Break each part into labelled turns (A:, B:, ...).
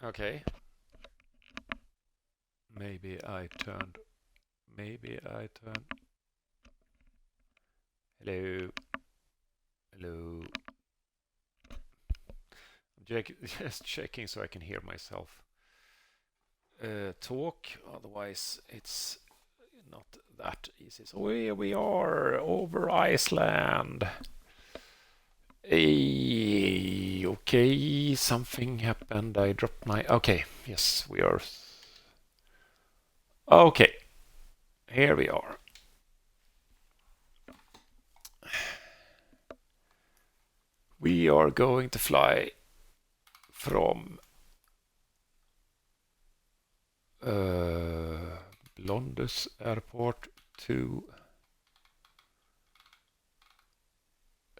A: Okay. Maybe I turned. Hello. Hello. I'm just checking so I can hear myself talk. Otherwise, it's not that easy. So here we are over Iceland. Okay, something happened. I dropped my. Okay, yes, we are. Okay, here we are. We are going to fly from Londus Airport to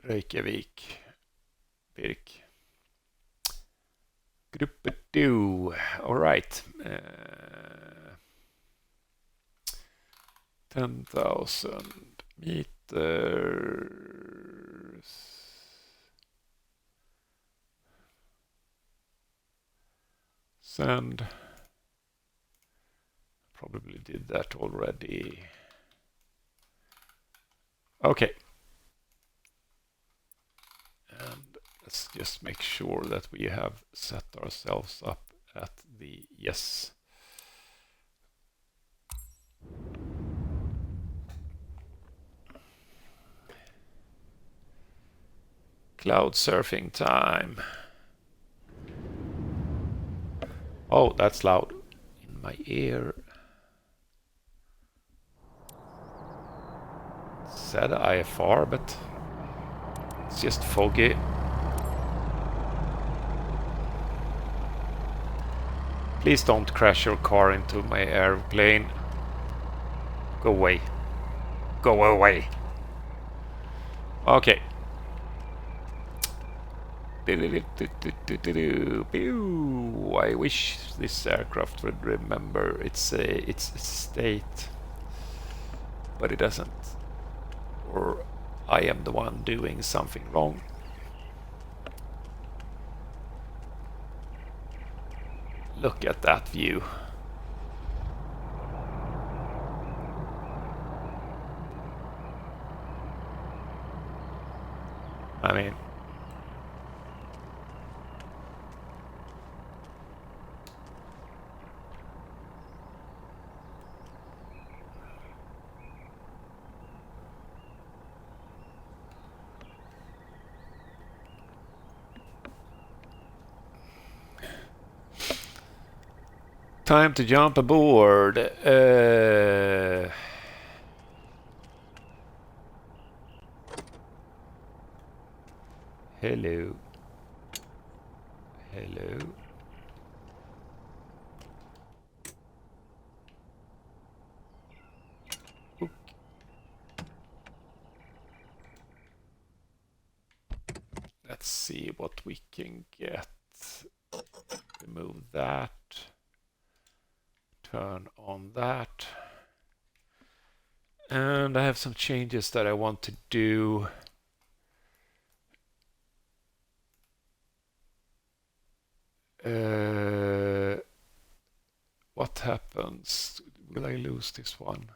A: Reykjavik. Birk. Gruppe 2. All right. 10,000 meters. Send. Probably did that already. Okay. And let's just make sure that we have set ourselves up at the yes. Cloud surfing time. Oh, that's loud in my ear. Said IFR, but it's just foggy. Please don't crash your car into my airplane. Go away. Go away. Okay. I wish this aircraft would remember its state, but it doesn't. Or I am the one doing something wrong. Look at that view. I mean, time to jump aboard. Hello. Hello. Oop. Let's see what we can get. Remove that. Turn on that. And I have some changes that I want to do. What happens? Will I lose this one?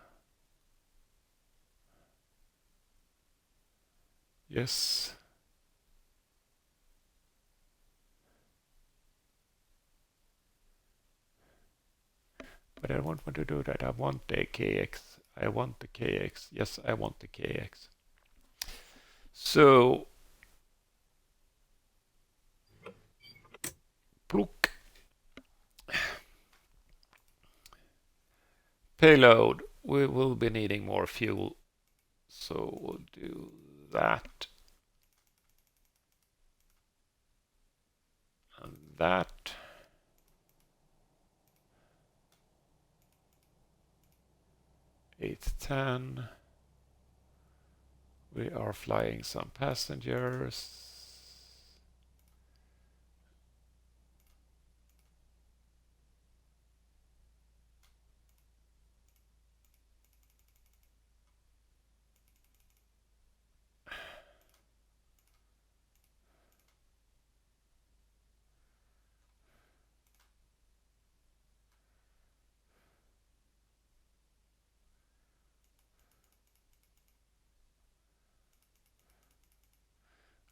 A: Yes. But I don't want to do that. I want the KX. I want the KX. Yes, I want the KX. So, pluk. Payload. We will be needing more fuel. So we'll do that. And that. Eight 10. We are flying some passengers.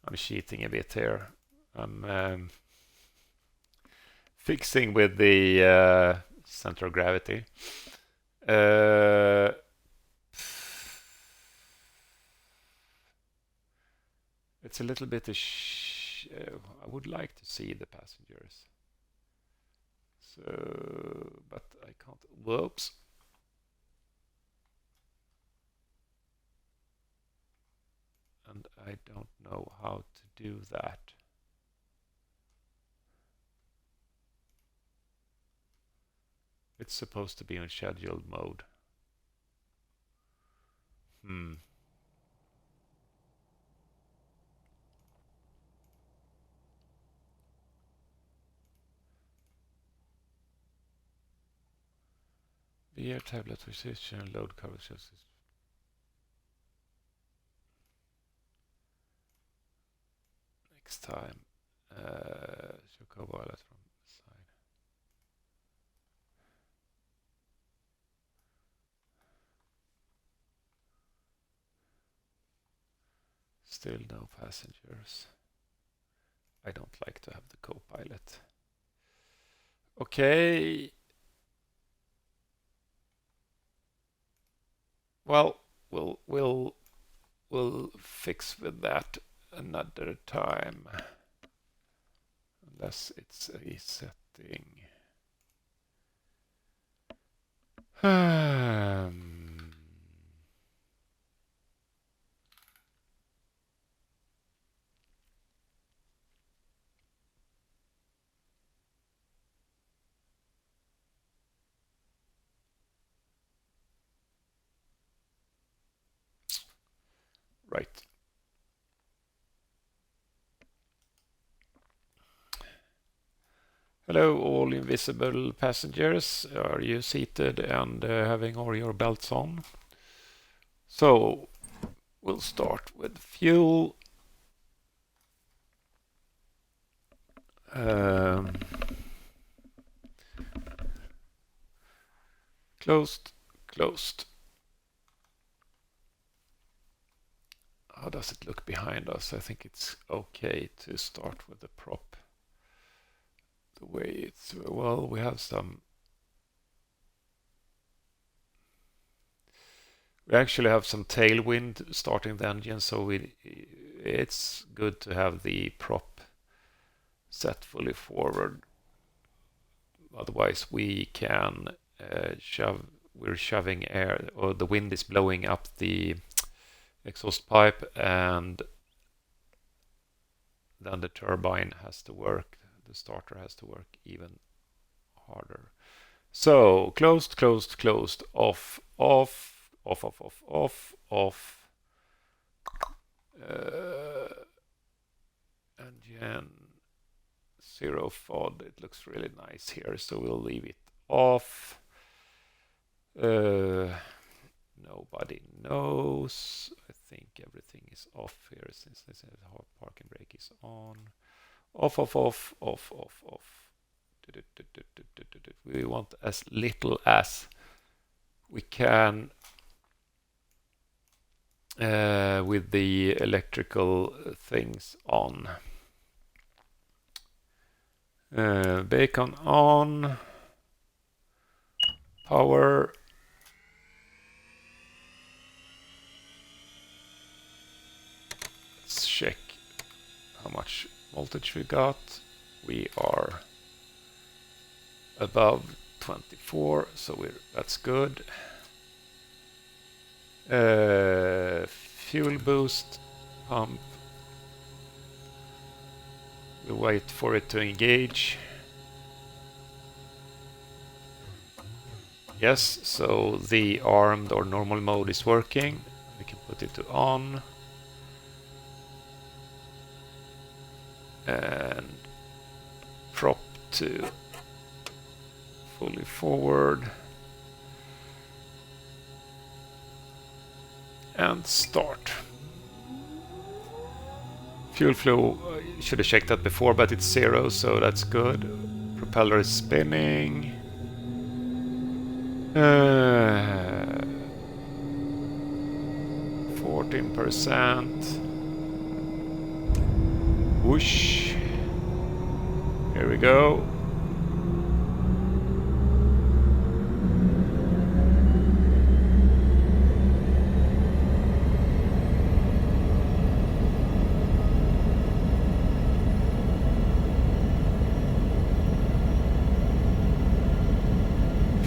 A: I'm cheating a bit here. I'm fixing with the center of gravity. It's a little bit I would like to see the passengers. So, but I can't. Whoops. And I don't know how to do that. It's supposed to be on scheduled mode. The air tablet position load coverage. Next time. Show co-wireless from the side. Still no passengers. I don't like to have the co-pilot. Okay. Well, we'll fix with that another time. Unless it's a setting. Right. Hello, all invisible passengers. Are you seated and having all your belts on? So, we'll start with fuel. Closed, closed. How does it look behind us? I think it's okay to start with the prop. The way it's, well, we have some. We actually have some tailwind starting the engine, so it's good to have the prop set fully forward. Otherwise, we can we're shoving air, or the wind is blowing up the exhaust pipe, and then the turbine has to work, the starter has to work even harder. So closed, closed, closed, off, off, off, off, off, off, off. Engine, zero FOD. It looks really nice here, so we'll leave it off. Nobody knows. I think everything is off here since this parking brake is on. Off, off, off, off, off, off. We want as little as we can with the electrical things on. Bacon on. Power. Let's check how much voltage we got. We are above 24, so that's good. Fuel boost pump. We wait for it to engage. Yes, so the armed or normal mode is working. We can put it to on. And prop to fully forward. And start. Fuel flow, should have checked that before, but it's 0, so that's good. Propeller is spinning. 14%. Whoosh. Here we go.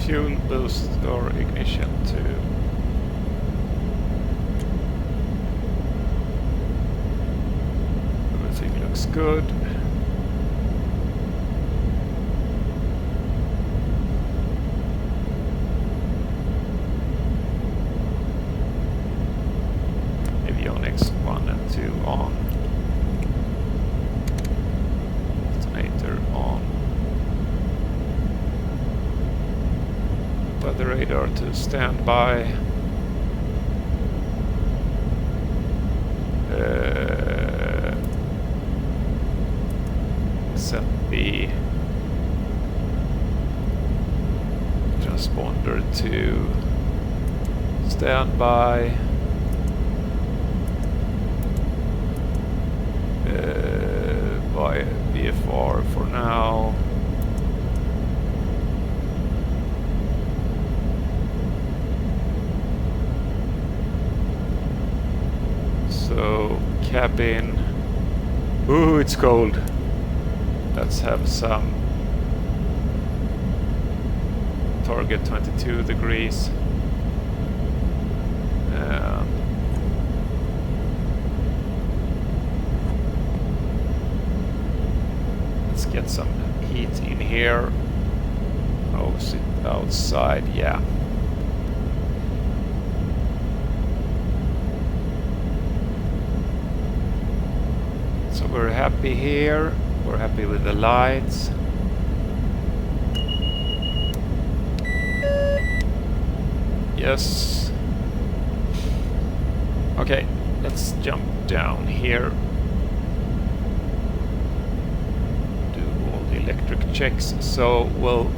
A: Fuel boost or ignition to everything looks good. Avionics 1 and 2 on. Alternator on. Weather radar to standby. Set the transponder to standby. By IFR for now. So cabin. Ooh, it's cold. Let's have some target 22 degrees. And let's get some heat in here. Oh, sit outside, yeah. So we're happy here. We're happy with the lights. Yes. Okay, let's jump down here. Do all the electric checks. So we'll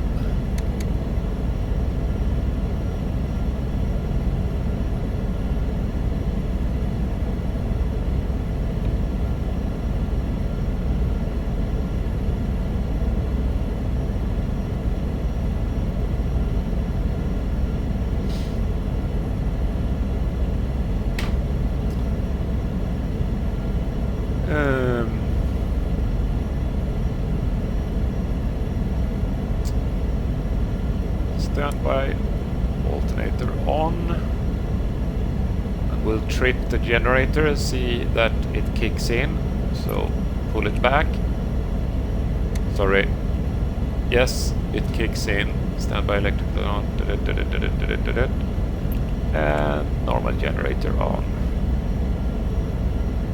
A: standby alternator on, and we'll trip the generator, see that it kicks in, so pull it back. Sorry, yes, it kicks in. Standby electric on, and normal generator on.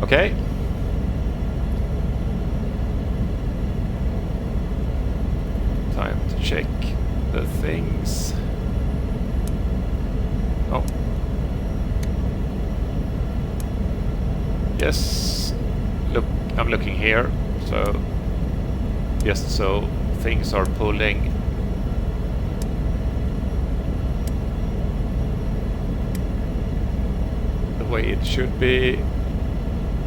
A: Okay. Time to check the things. Oh. Yes. Look, I'm looking here. So, just so things are pulling. The way it should be.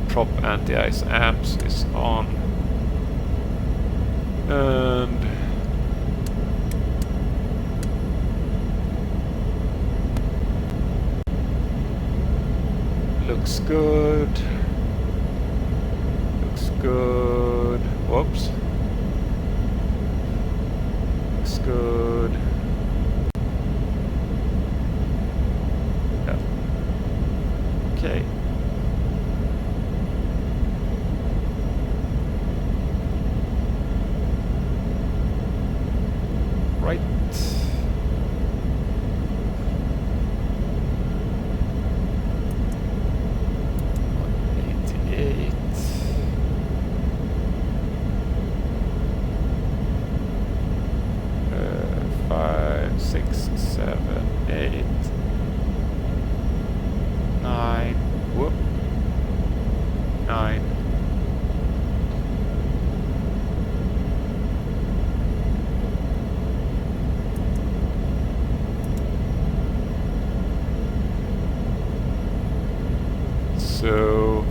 A: Prop anti-ice amps is on. And looks good. Looks good. Whoops. Looks good. Yeah. Okay. Right. 188. Five, six, seven, 8, 9. Whoop. 9. So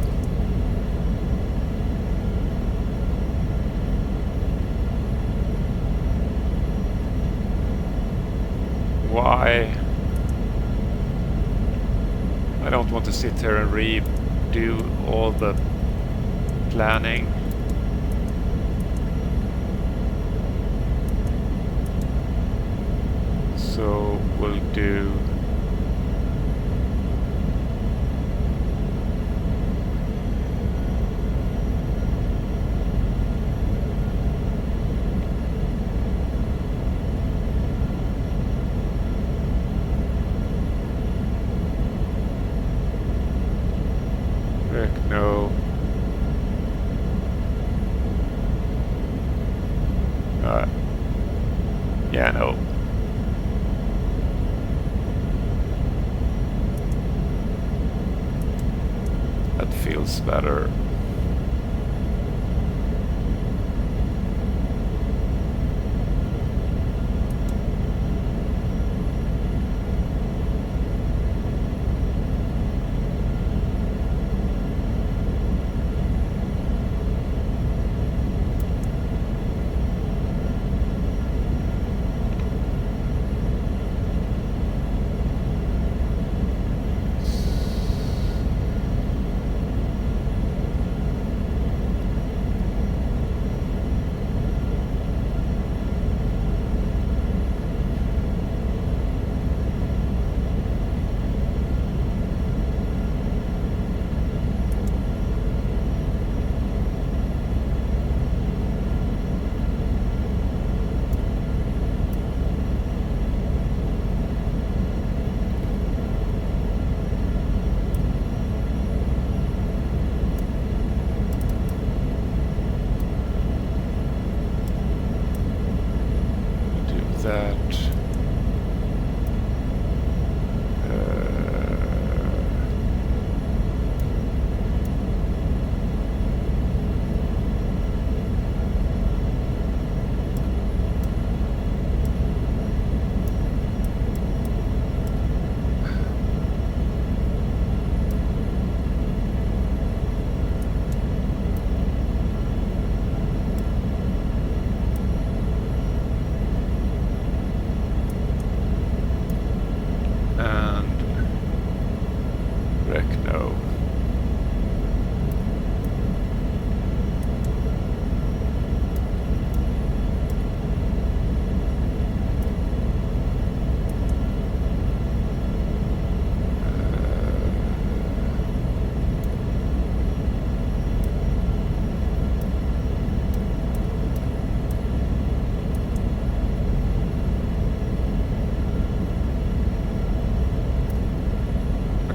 A: don't want to sit here and redo all the planning. So we'll do no. Yeah, no. That feels better.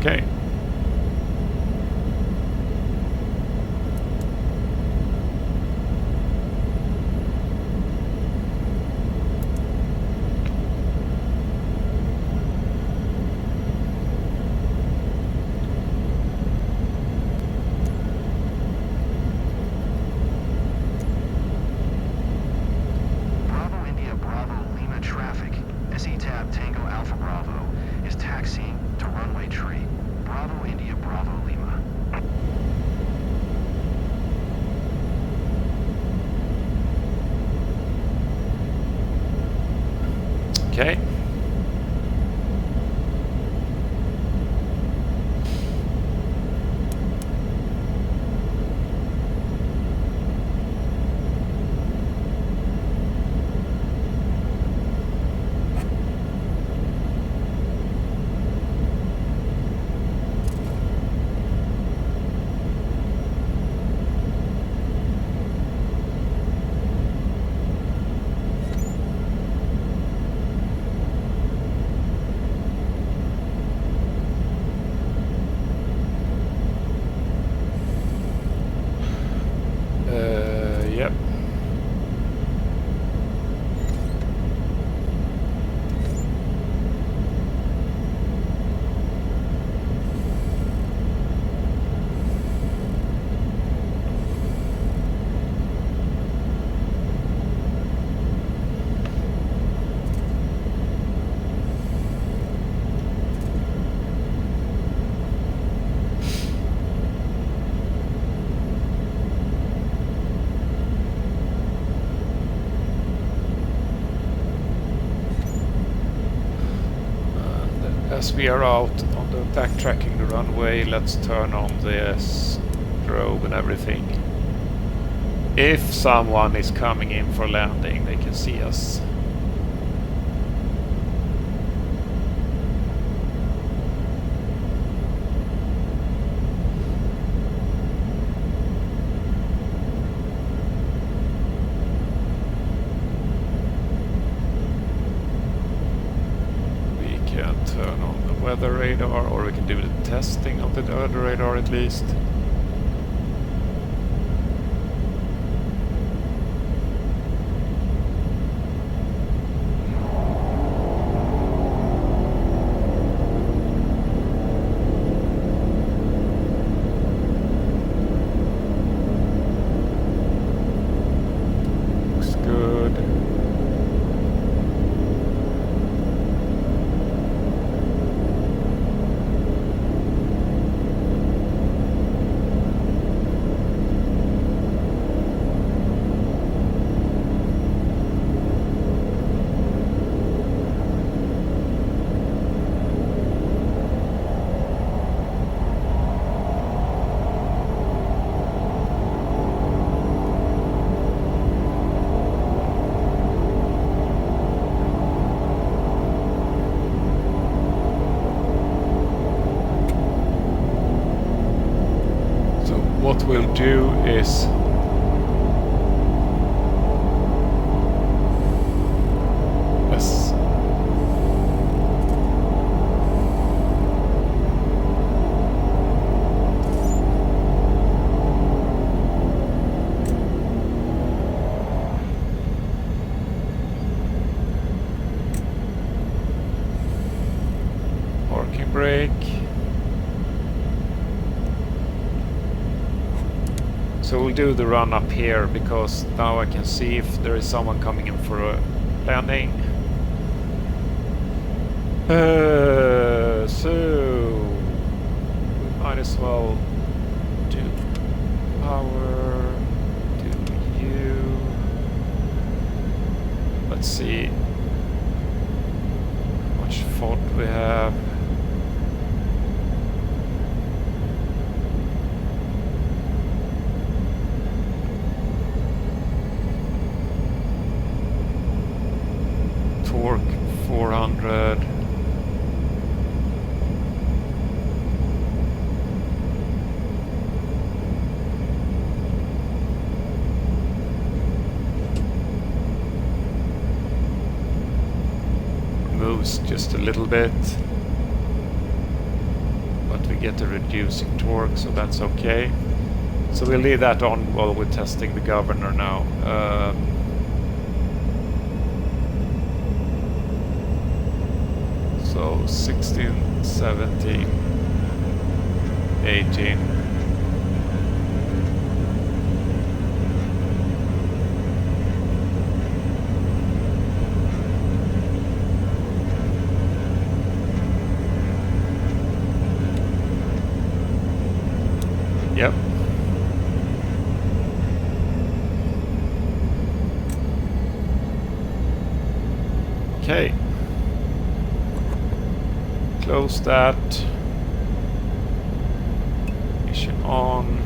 A: Okay. As we are out on the backtracking the runway, let's turn on the strobe and everything. If someone is coming in for landing, they can see us. Turn on the weather radar, or we can do the testing of the weather radar at least. Looks good. What we'll do is parking brake. So we'll do the run up here, because now I can see if there is someone coming in for a landing. So we might as well do power, do U. Let's see how much fog we have. Torque 400. Moves just a little bit, but we get a reducing torque, so that's okay. So we'll leave that on while we're testing the governor now. So 16, 17, 18. Yep. Okay. Close that. Ignition on.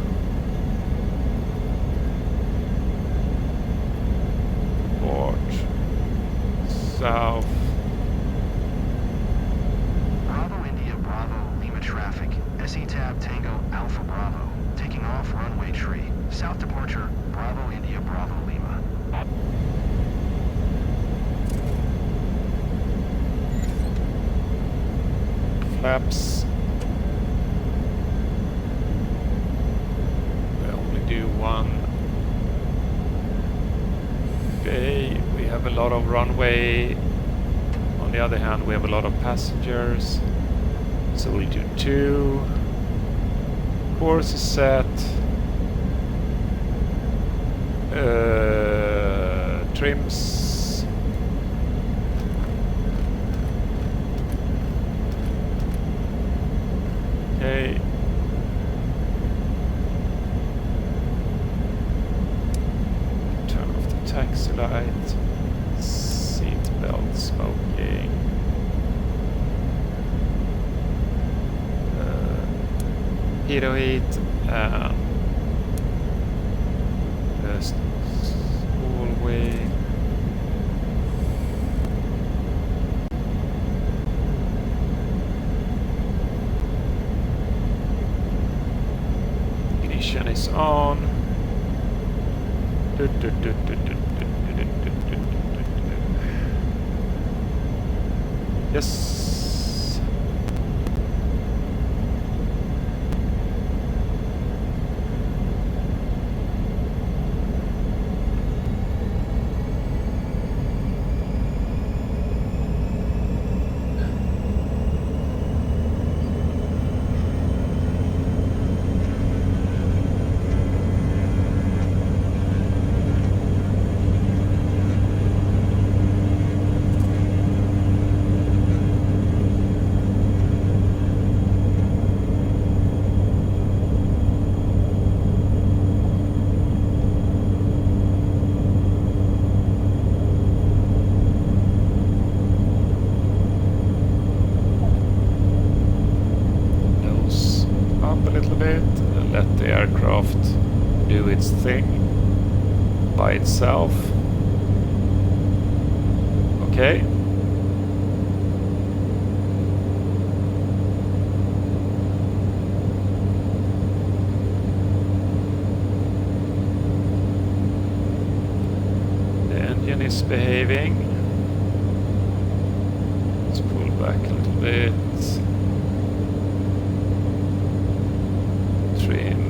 A: Port. South.
B: Bravo India Bravo Lima traffic. SE tab Tango Alpha Bravo. Taking off runway tree. South departure Bravo India Bravo Lima.
A: Flaps. We only do one. Okay, we have a lot of runway. On the other hand, we have a lot of passengers. So we'll do 2. Course is set. Trims. Okay. Turn off the taxi light. Seat belt smoking. pitot heat, and just spool wing. Ignition is on. Yes. Let the aircraft do its thing by itself. Okay. The engine is behaving. Let's pull back a little bit. Trim.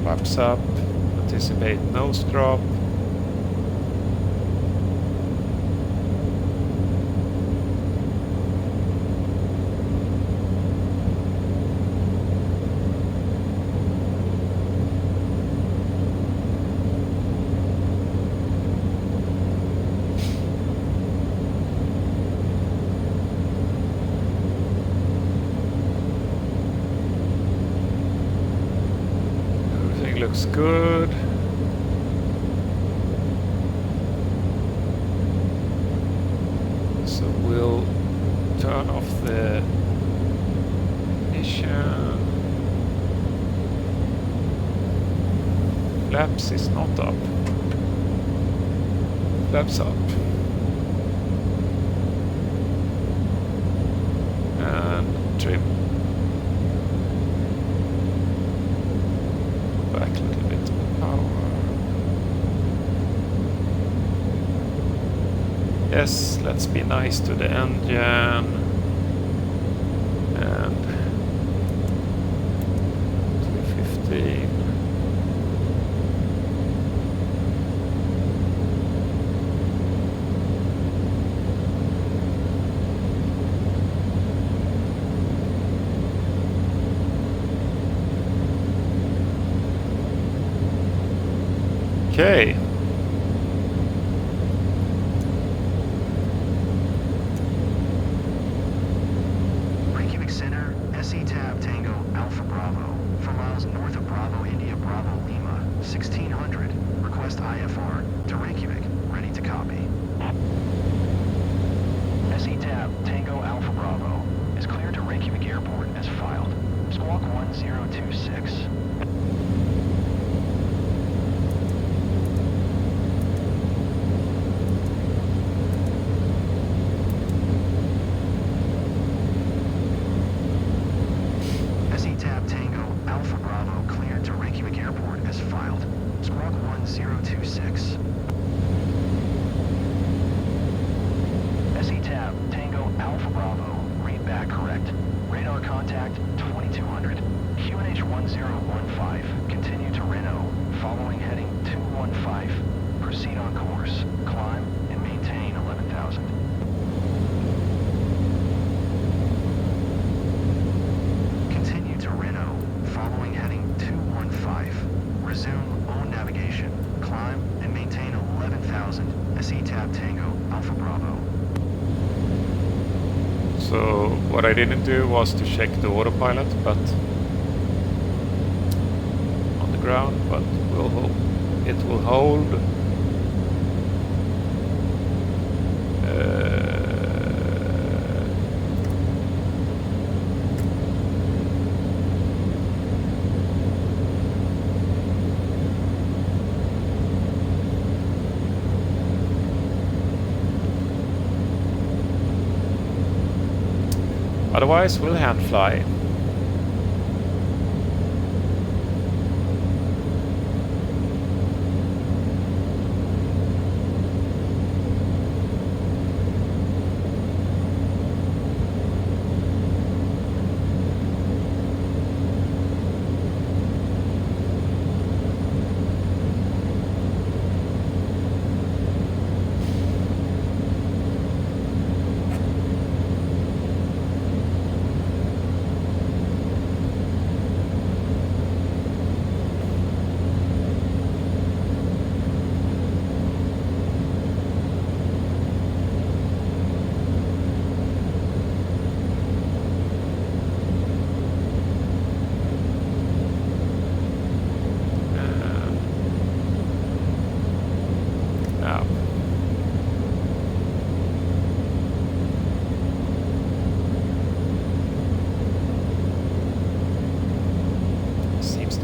A: Flaps up. Anticipate nose drop. Looks good. So we'll turn off the ignition. Flaps is not up. Flaps up. And trim. Back a little bit of power. Yes, let's be nice to the engine. And 215. Okay.
B: Reykjavik Center, SE Tab Tango Alpha Bravo, 4 miles north of Bravo India Bravo Lima, 1600. Request IFR to Reykjavik. Ready to copy. SE Tab Tango Alpha Bravo is cleared to Reykjavik Airport as filed. Squawk 1026. Squawk 1026. SE Tab Tango Alpha Bravo. Read back correct. Radar contact 2200. QNH 1015. Continue to Reno. Following heading 215. Proceed on course. Climb and maintain 11,000. Continue to Reno. Following heading 215. Resume own navigation. Climb and maintain 11,000. SE Tab Tango Alpha Bravo.
A: So what I didn't do was to check the autopilot, but on the ground, but it will hold. Otherwise, we'll hand fly.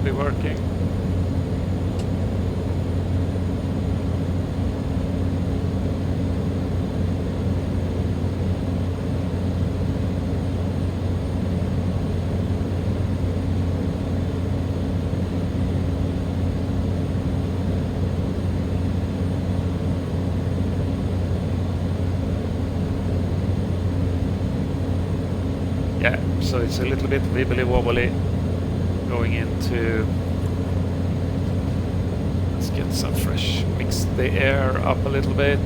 A: Working. Yeah, so it's a little bit wibbly wobbly going into. Let's get some fresh, mix the air up a little bit.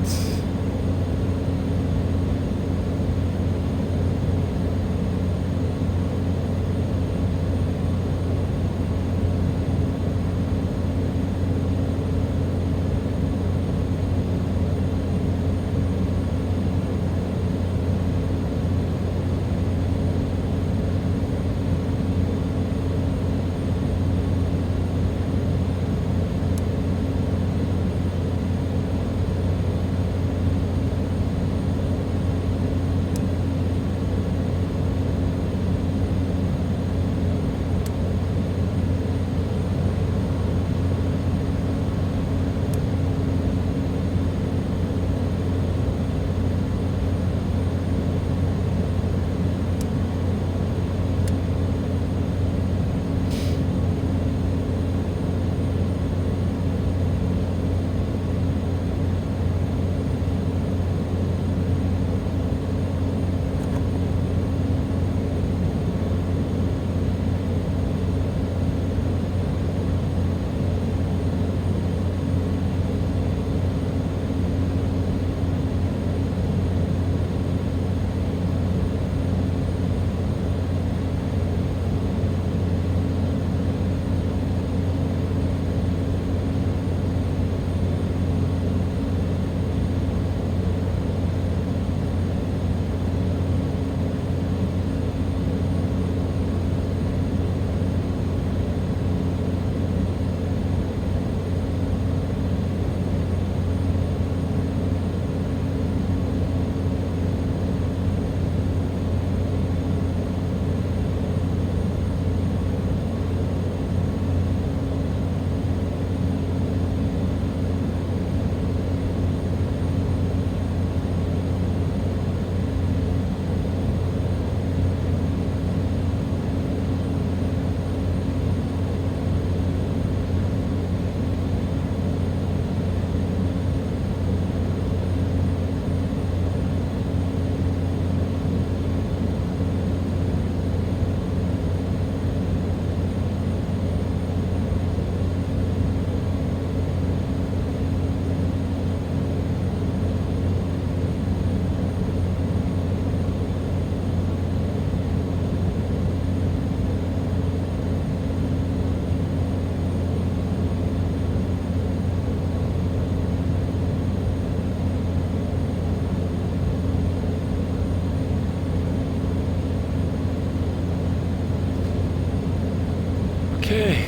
A: Okay.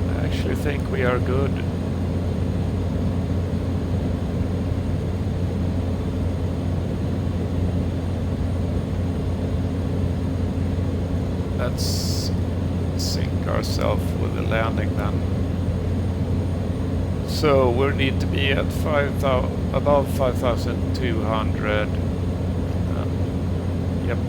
A: I actually think we are good. ourselves with the landing then. So we need to be at above 5,200. Yep.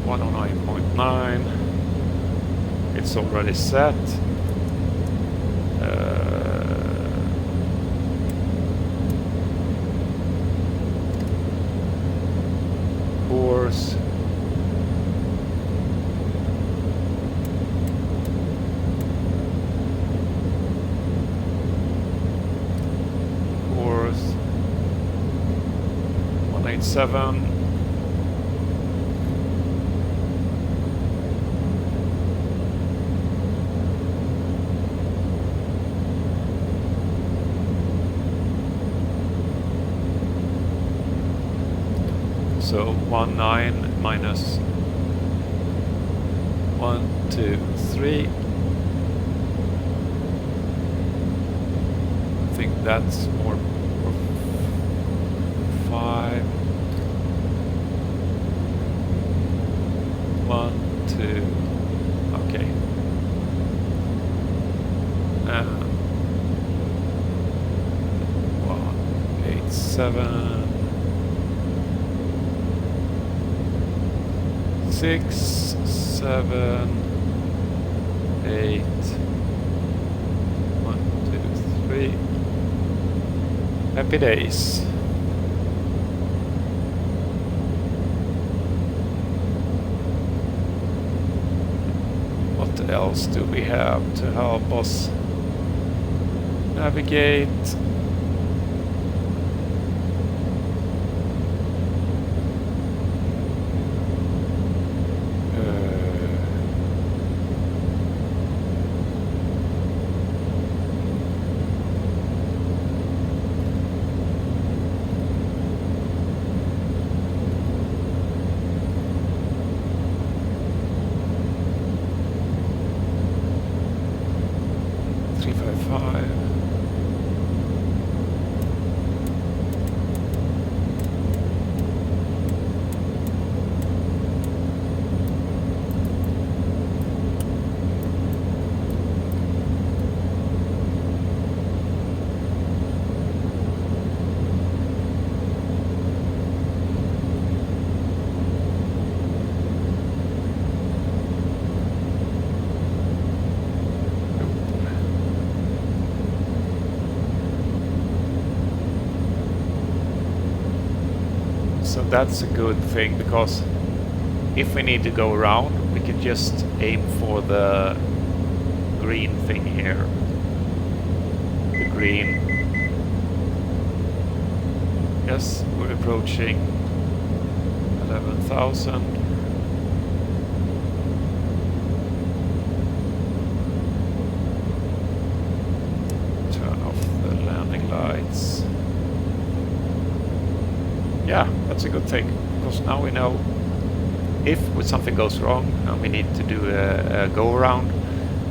A: 109.9. It's already set. Course. Course. 187. So 19 minus 1, 2, 3. I think that's more 5. 1, 2. Okay. 187. 6, 7, 8. 1, 2, 3. Happy days. What else do we have to help us navigate? So that's a good thing, because if we need to go around, we can just aim for the green thing here. The green. Yes, we're approaching 11,000. Turn off the landing lights. Yeah, that's a good thing, because now we know if something goes wrong and we need to do a go around,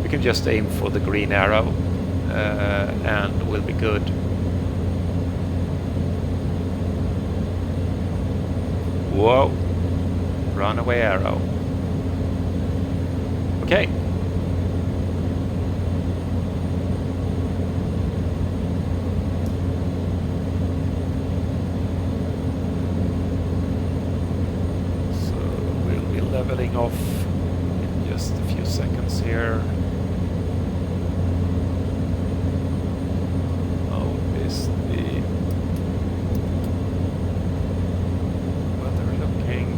A: we can just aim for the green arrow and we'll be good. Whoa, runaway arrow. Okay. Leveling off in just a few seconds here. How is the weather looking?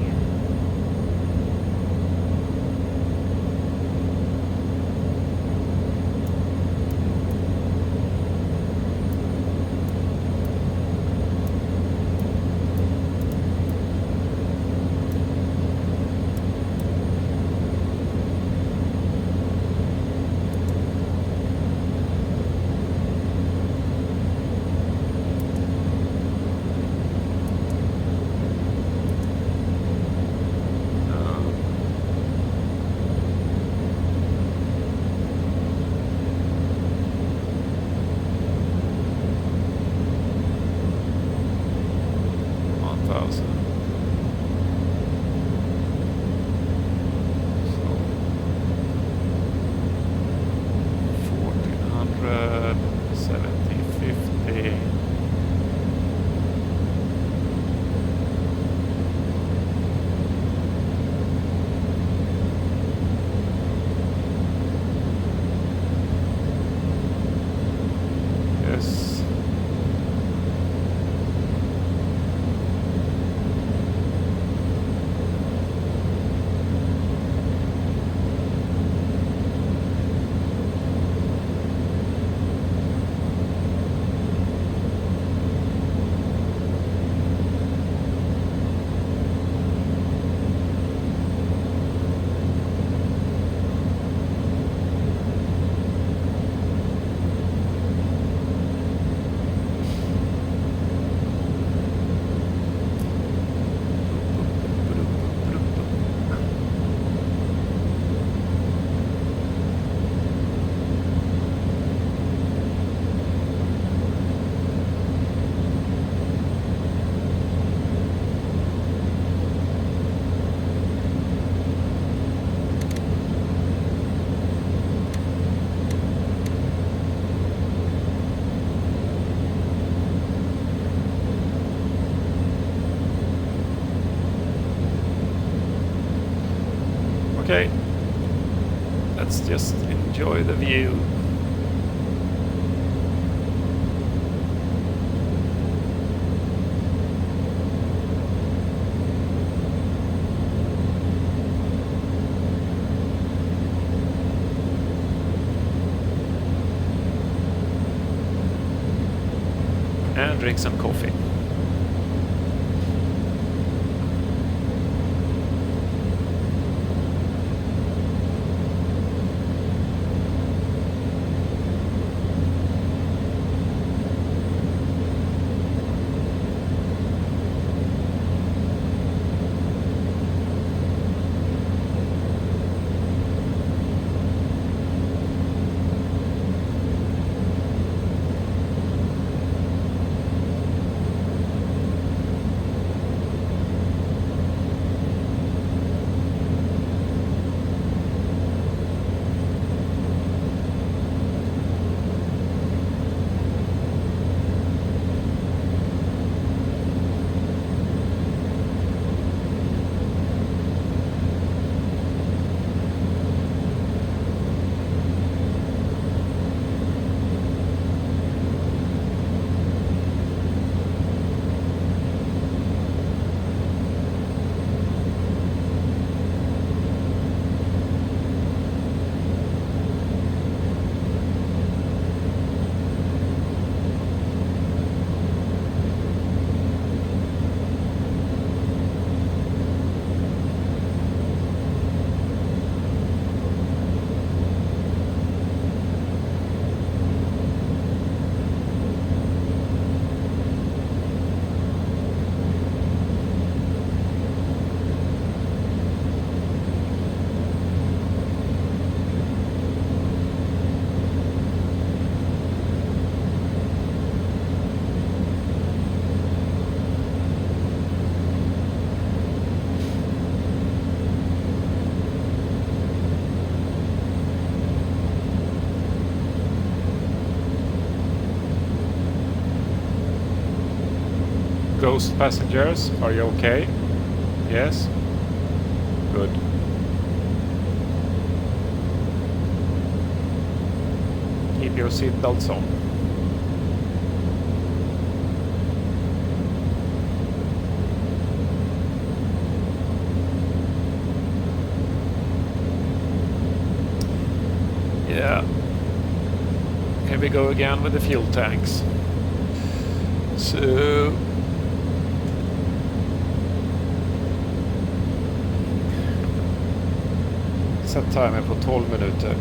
A: Okay, let's just enjoy the view. And drink some coffee. Ghost passengers, are you okay? Yes? Good. Keep your seatbelts on. Yeah. Here we go again with the fuel tanks. So set timer på 12 minuter.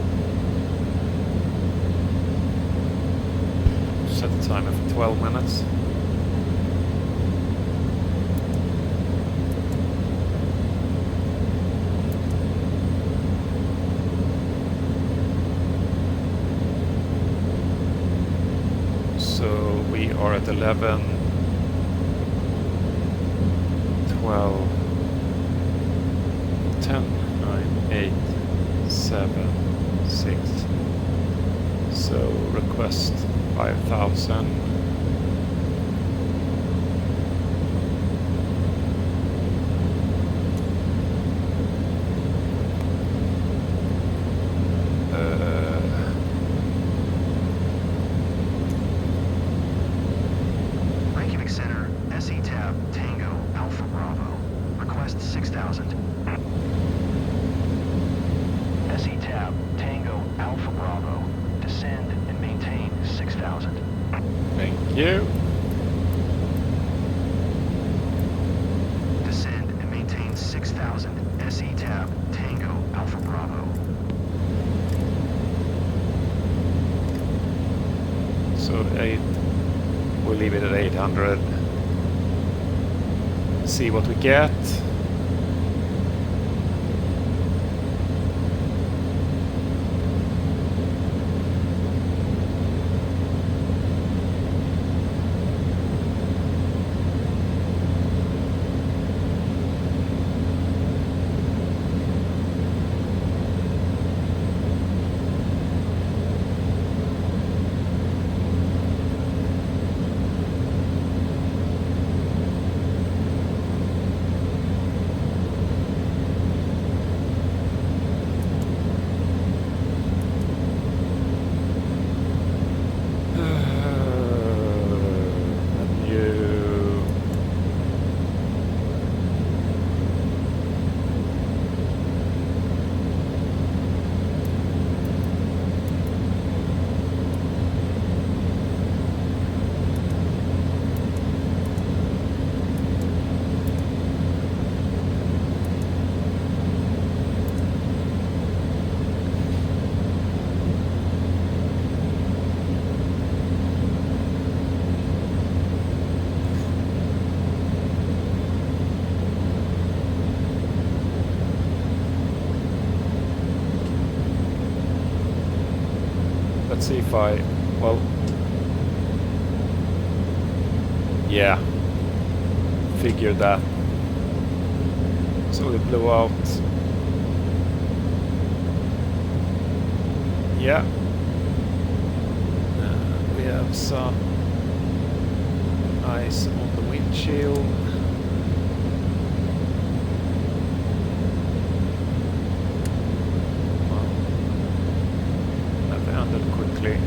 A: Set the timer for 12 minutes. So we are at 11, 12, 10, 9, 8, 7, 6. So request 5,000.
B: Reykjavik Center, SE tab, Tango, Alpha Bravo. Request 6,000. SE tab, Tango, Alpha Bravo. Descend and maintain 6,000.
A: Thank you.
B: Descend and maintain 6,000. SE tab, Tango, Alpha Bravo.
A: So we'll leave it at 800. See what we get. Let's see if I... well... yeah. Figured that. So it blew out. Yeah. We have some ice on the windshield. Well, that ended quickly.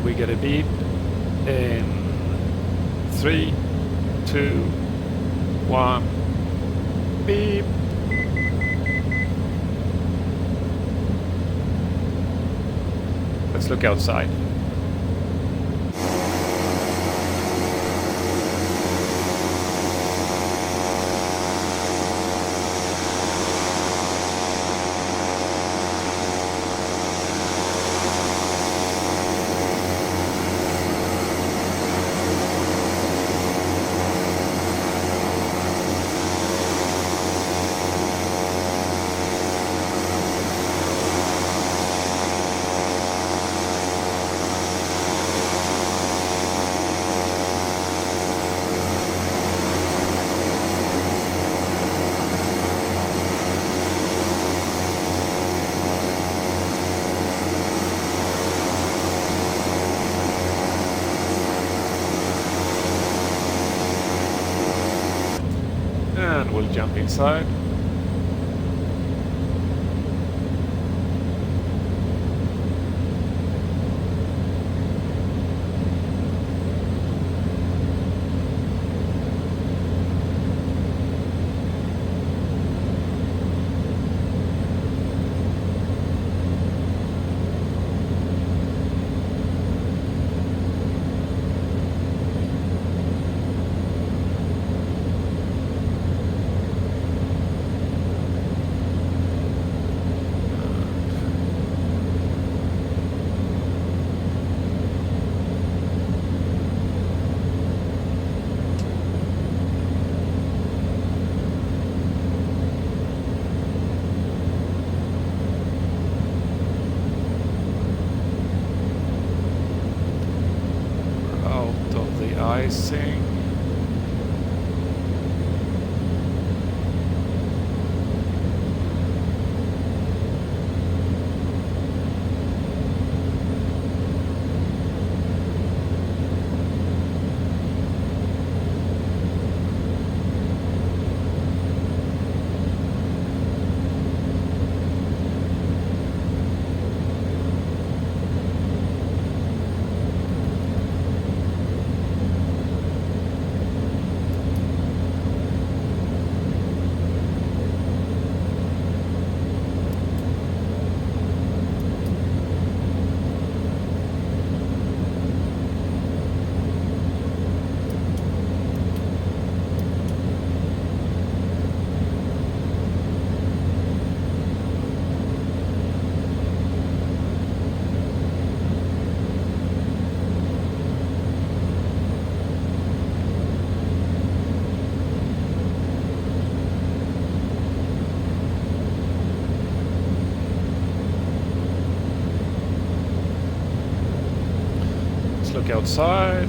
A: We get a beep in 3, 2, 1, beep. Let's look outside. And we'll jump inside. stabilizing. Look outside.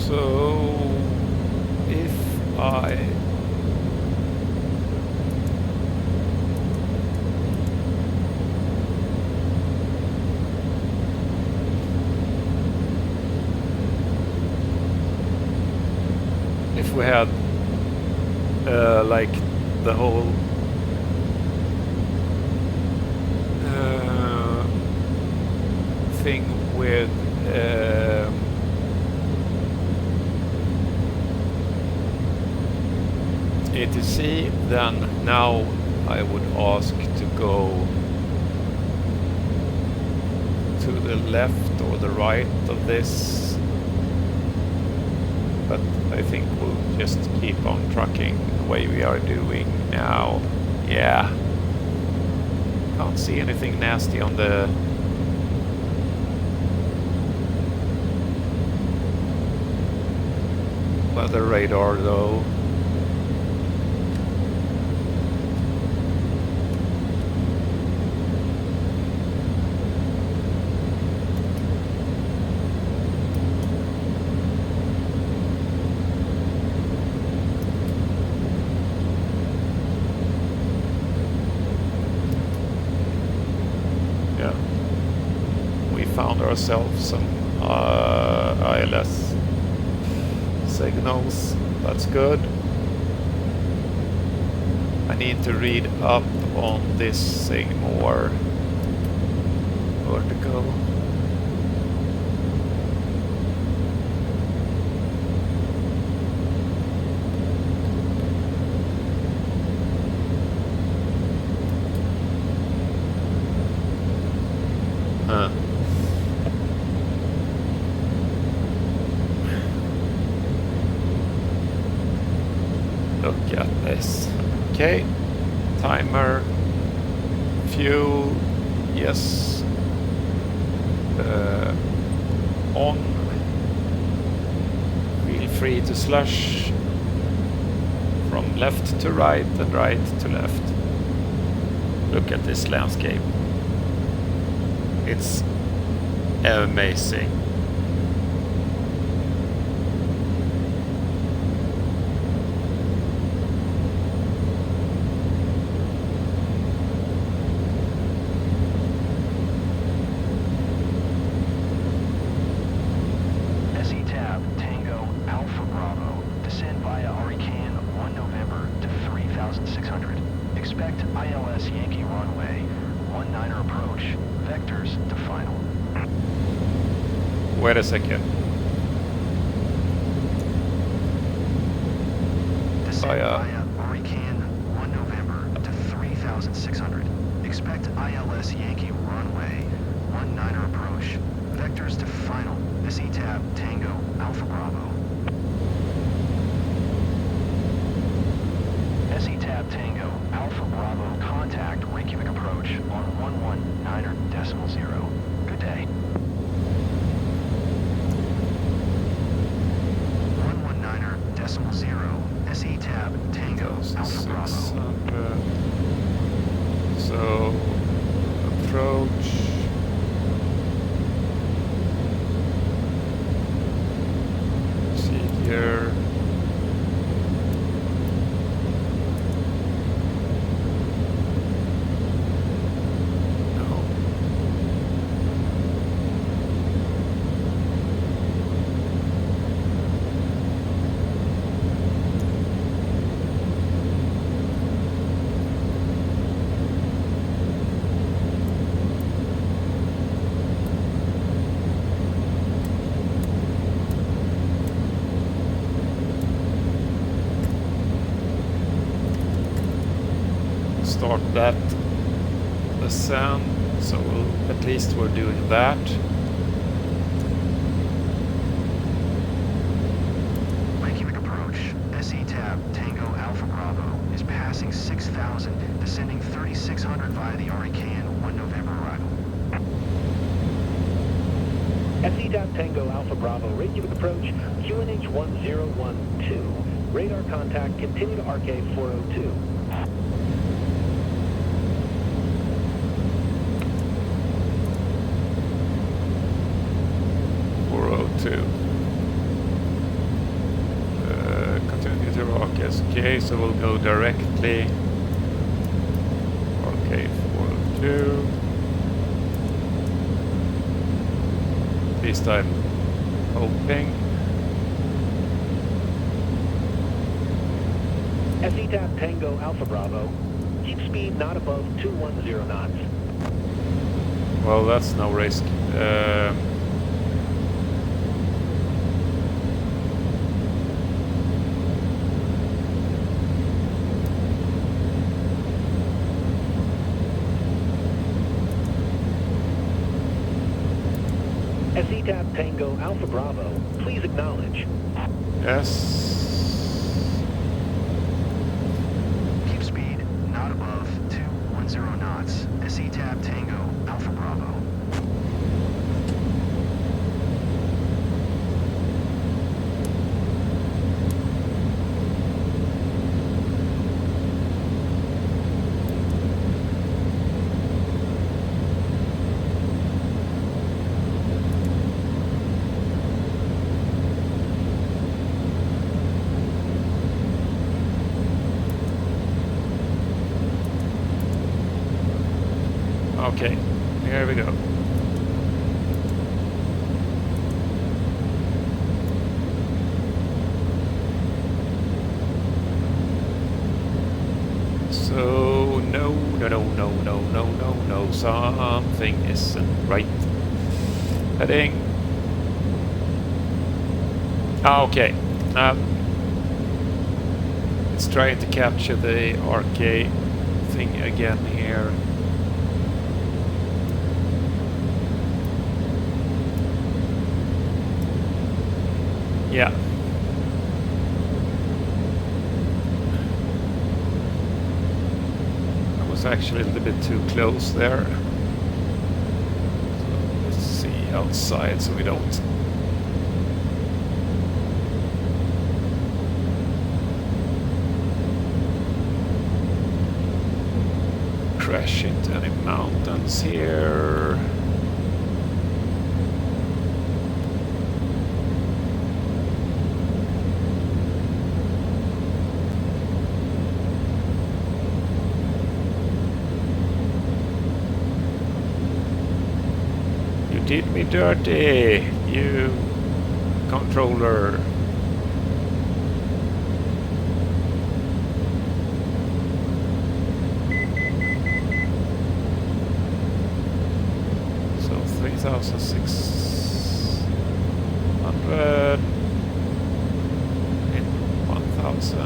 A: So if I we had like the whole thing with ATC, then now I would ask to go to the left or the right of this, but I think we'll just keep on trucking the way we are doing now. Yeah, can't see anything nasty on the weather radar though. Found ourselves some ILS signals. That's good. I need to read up on this thing more. Vertical. Look at this. Okay, timer, fuel, yes, on. Feel free to slush from left to right and right to left. Look at this landscape. It's amazing.
B: Expect ILS Yankee runway, 19er approach, vectors to final.
A: Wait a second.
B: Descend via ILS Yankee runway, 19er approach. Vectors to final, SE tab Tango Alpha Bravo. SE tab Tango Alpha Bravo contact Reykjavik approach on 119.0. Good day. 119.0 SE tab Tango Alpha Bravo.
A: 600. So approach. See here. Start that ascent, so at least we're doing that.
B: Reykjavik approach, SE tab Tango Alpha Bravo is passing 6,000, descending 3,600 via the Hurricane, 1 November arrival.
C: SE tab Tango Alpha Bravo, Reykjavik approach, QNH 1012. Radar contact, continue to RK 402.
A: 402. Continue to RK. Okay, so we'll go directly. RK 402. At least I'm hoping.
C: SE tab Tango Alpha Bravo, keep speed not above 210 knots.
A: Well, that's no risk.
C: SE tab Tango Alpha Bravo, please acknowledge.
A: Yes.
B: Keep speed not above 210 knots. SE tab Tango Alpha Bravo.
A: Okay, here we go. So no, something isn't right. Heading. Okay. It's trying to capture the RK thing again here. Yeah. I was actually a little bit too close there. So let's see outside so we don't crash into any mountains here. Did me dirty, you controller. So 3,600 in 1,000.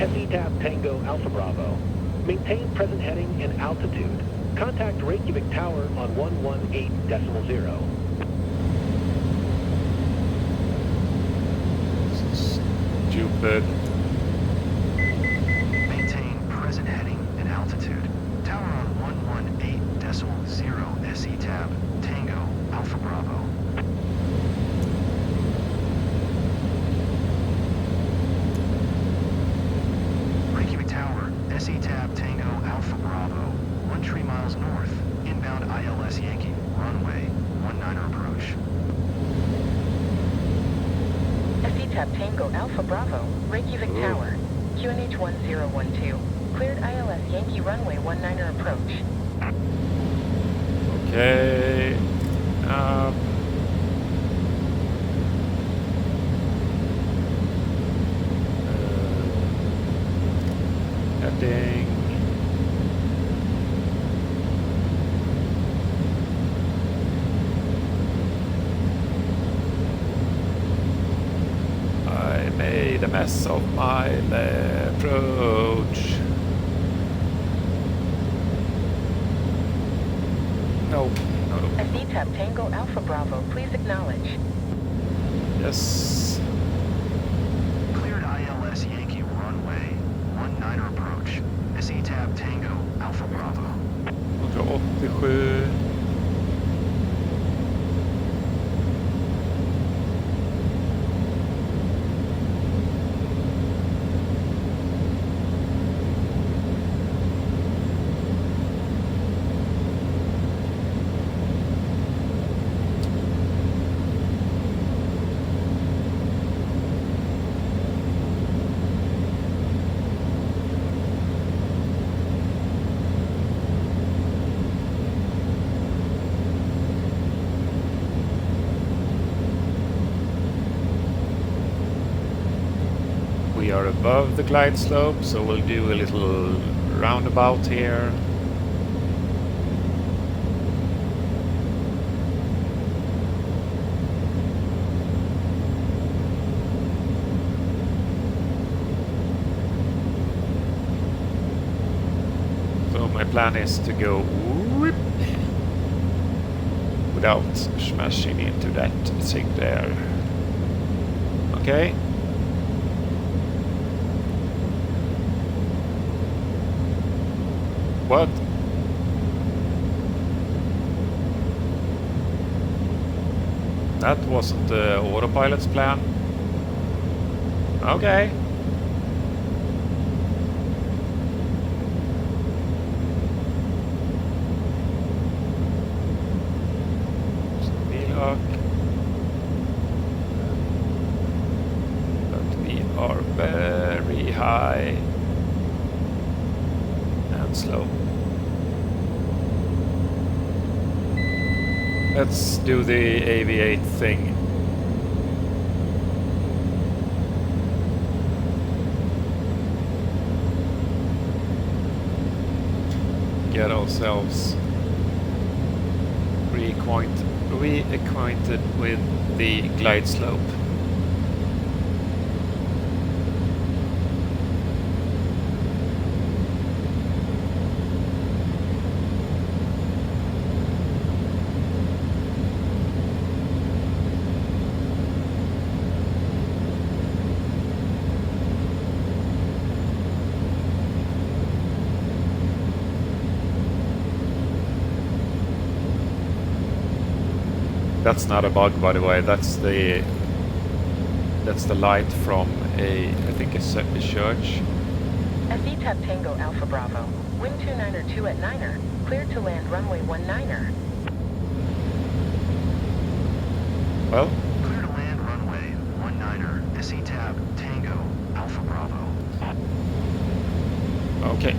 C: SE tab Tango Alpha Bravo. Maintain present heading and altitude. Contact Reykjavik Tower on 118.0.
A: Stupid.
B: Maintain present heading and altitude. Tower on 118.0 SE tab Tango Alpha Bravo. Reykjavik Tower, SE tab Tango Alpha Bravo. 13 miles north, inbound ILS Yankee, runway 19er approach.
D: SE tab Tango Alpha Bravo, Reykjavik Tower, QNH 1012, cleared ILS Yankee runway 19er approach.
A: Okay. Heading. I made a mess of my approach. No.
D: SE tab Tango Alpha Bravo, please acknowledge.
A: Yes.
B: Cleared ILS Yankee runway 19er approach. SE tab Tango Alpha Bravo.
A: 187. We are above the glide slope, so we'll do a little roundabout here. So my plan is to go whoop without smashing into that thing there. Okay. What? That wasn't the autopilot's plan. Okay. V-lock. But we are very high and slow. Let's do the aviate thing. Get ourselves reacquainted with the glide slope. That's not a bug, by the way. That's the light from I think a church.
D: SE tab Tango Alpha Bravo, wind 292 at 9er, cleared to land runway 19er.
A: Well,
B: Clear to land runway 19er. SE tab Tango Alpha Bravo.
A: okay.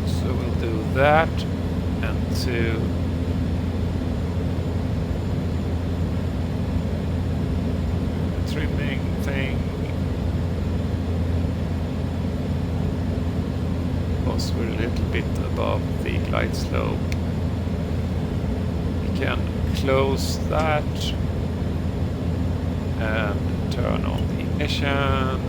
A: So we'll do that and to trimming thing. Because we're a little bit above the glide slope. We can close that and turn on the Ignition.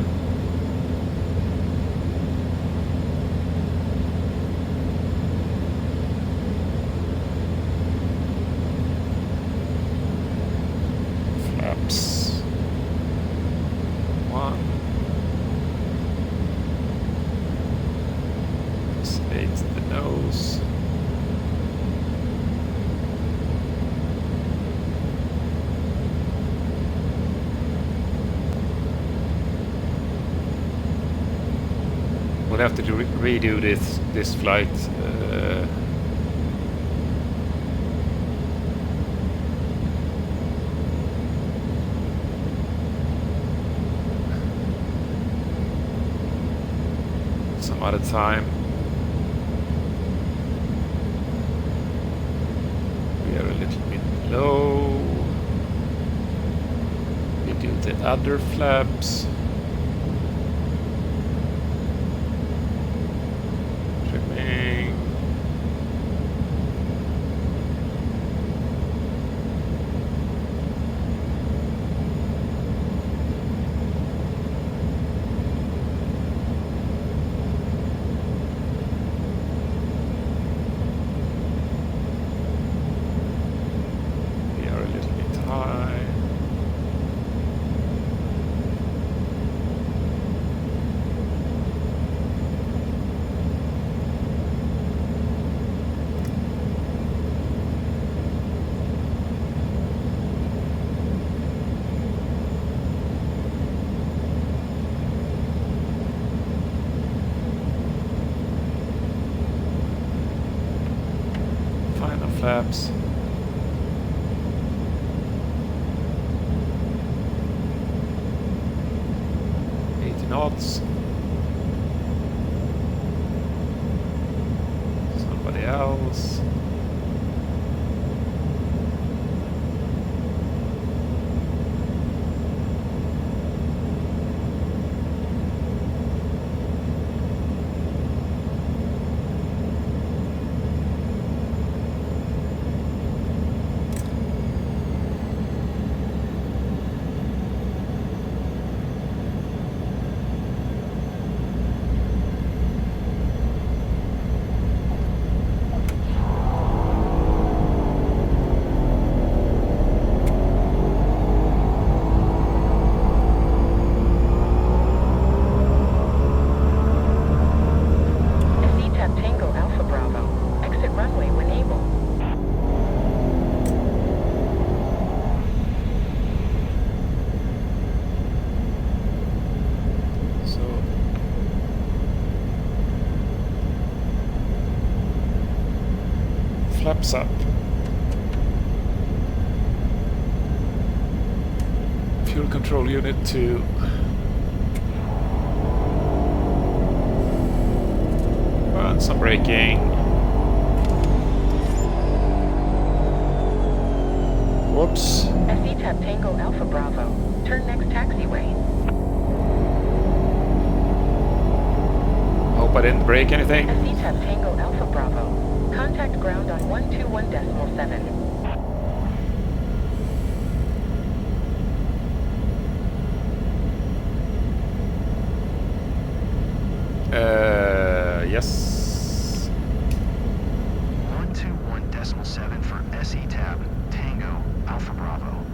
A: Flaps. 1. Dissipate the nose. We'll have to redo this flight. Some other time. We are a little bit low. We do the other flaps. Trimming. We are a little bit high. Final flaps. Knots. Somebody else.
D: SETAP Tango Alpha Bravo. Exit runway when able.
A: So flaps up. Fuel control unit 2. And some braking. Whoops.
D: SETAP Tango Alpha Bravo. Turn next taxiway.
A: Hope I didn't break anything.
D: SETAP Tango Alpha Bravo. Contact ground on 121.7.
A: Yes.
B: 121.7 for SETAP Tango Alpha Bravo.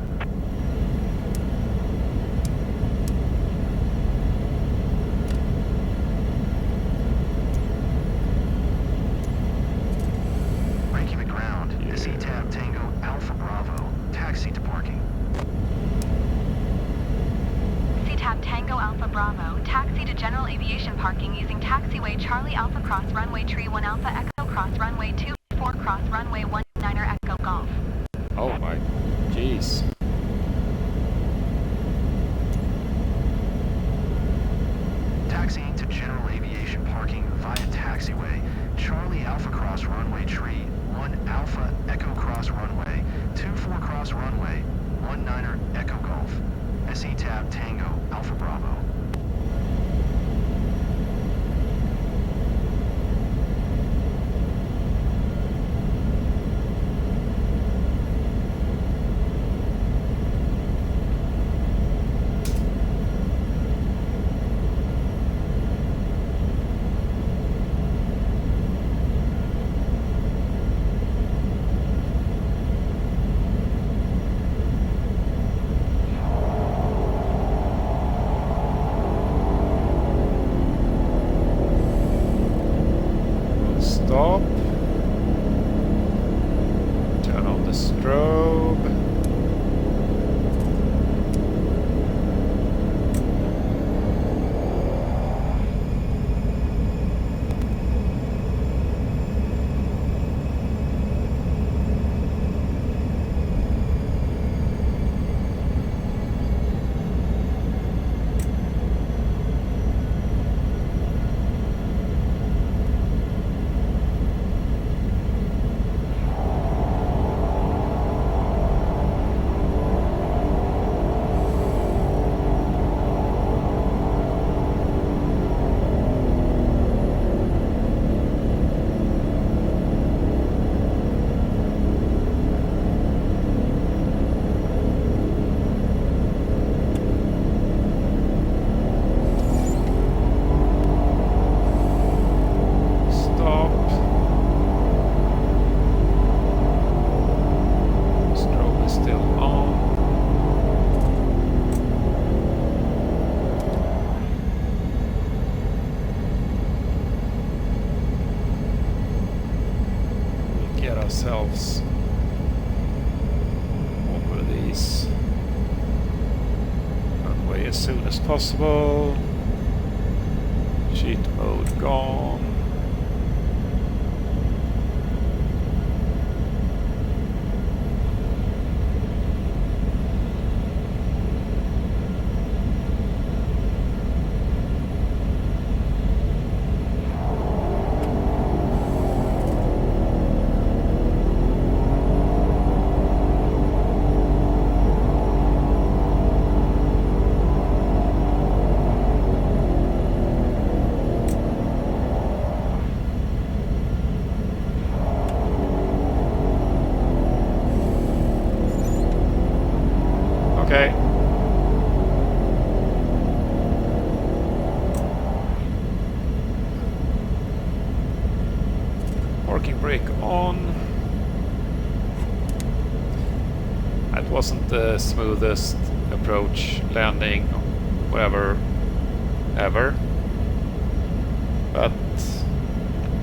B: Reykjavik ground.
A: Yeah.
B: SETAP Tango Alpha Bravo. Taxi to parking.
E: SETAP Tango Alpha Bravo, taxi to general aviation parking using taxiway Charlie Alpha Cross Runway Tree 1 Alpha Echo Cross Runway 24 Cross Runway 19er Echo Golf.
A: Oh my, jeez.
B: Taxiing to general aviation parking via taxiway Charlie Alpha Cross Runway Tree 1 Alpha Echo Cross Runway 24 Cross Runway 19er Echo Golf. SETAP Tango Alpha Bravo.
A: as soon as possible. Cheat mode gone. Okay. Parking brake on. That wasn't the smoothest approach landing wherever ever. But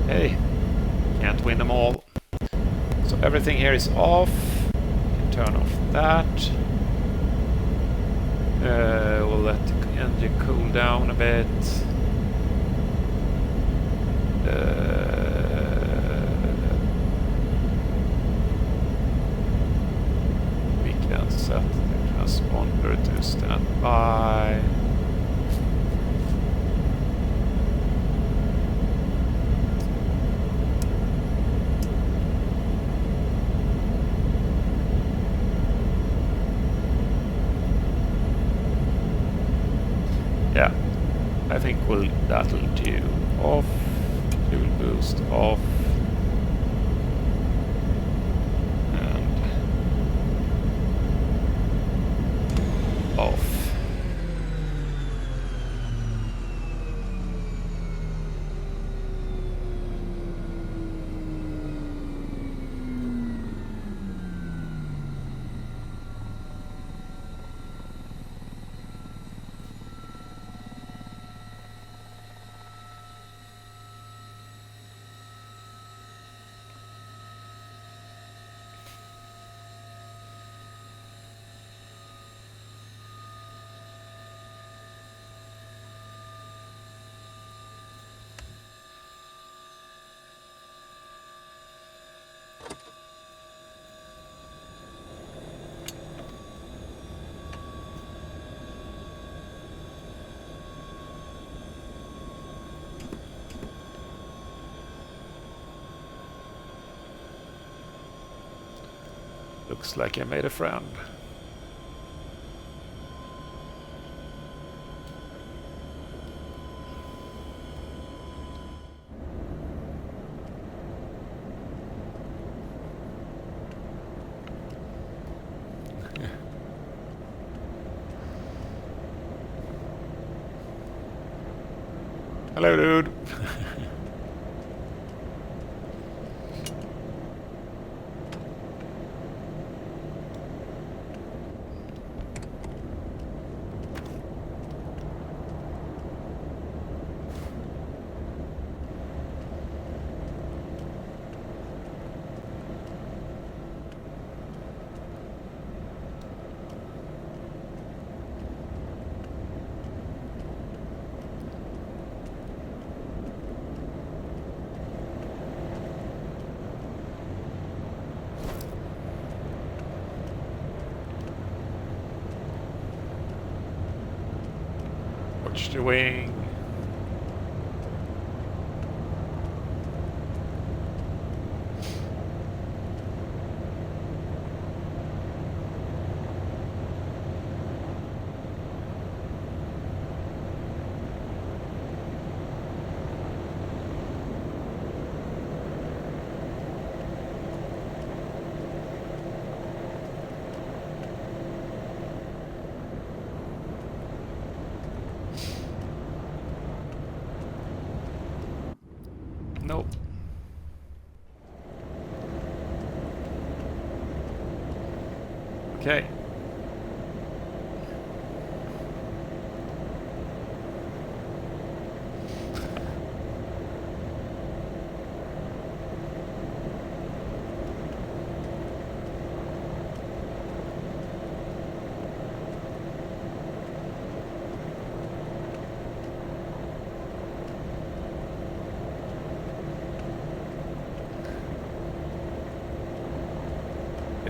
A: hey, can't win them all. So everything here is off. Can turn off that. We'll let the engine cool down a bit. We can set the transponder to standby. Yeah, I think that'll do. Off, fuel boost off, and off. Looks like I made a friend. Hello, dude. Watch the wing. Nope. Okay.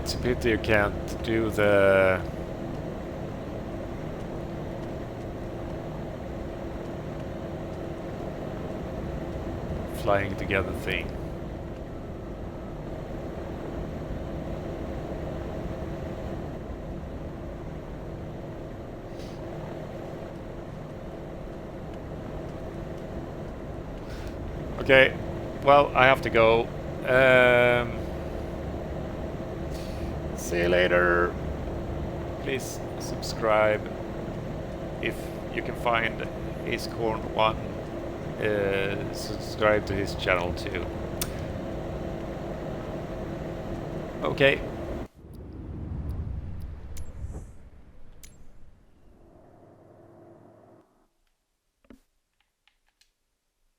A: It's a pity you can't do the flying together thing. Okay, well, I have to go. See you later. Please subscribe if you can find Acecorn1. Subscribe to his channel too. Okay.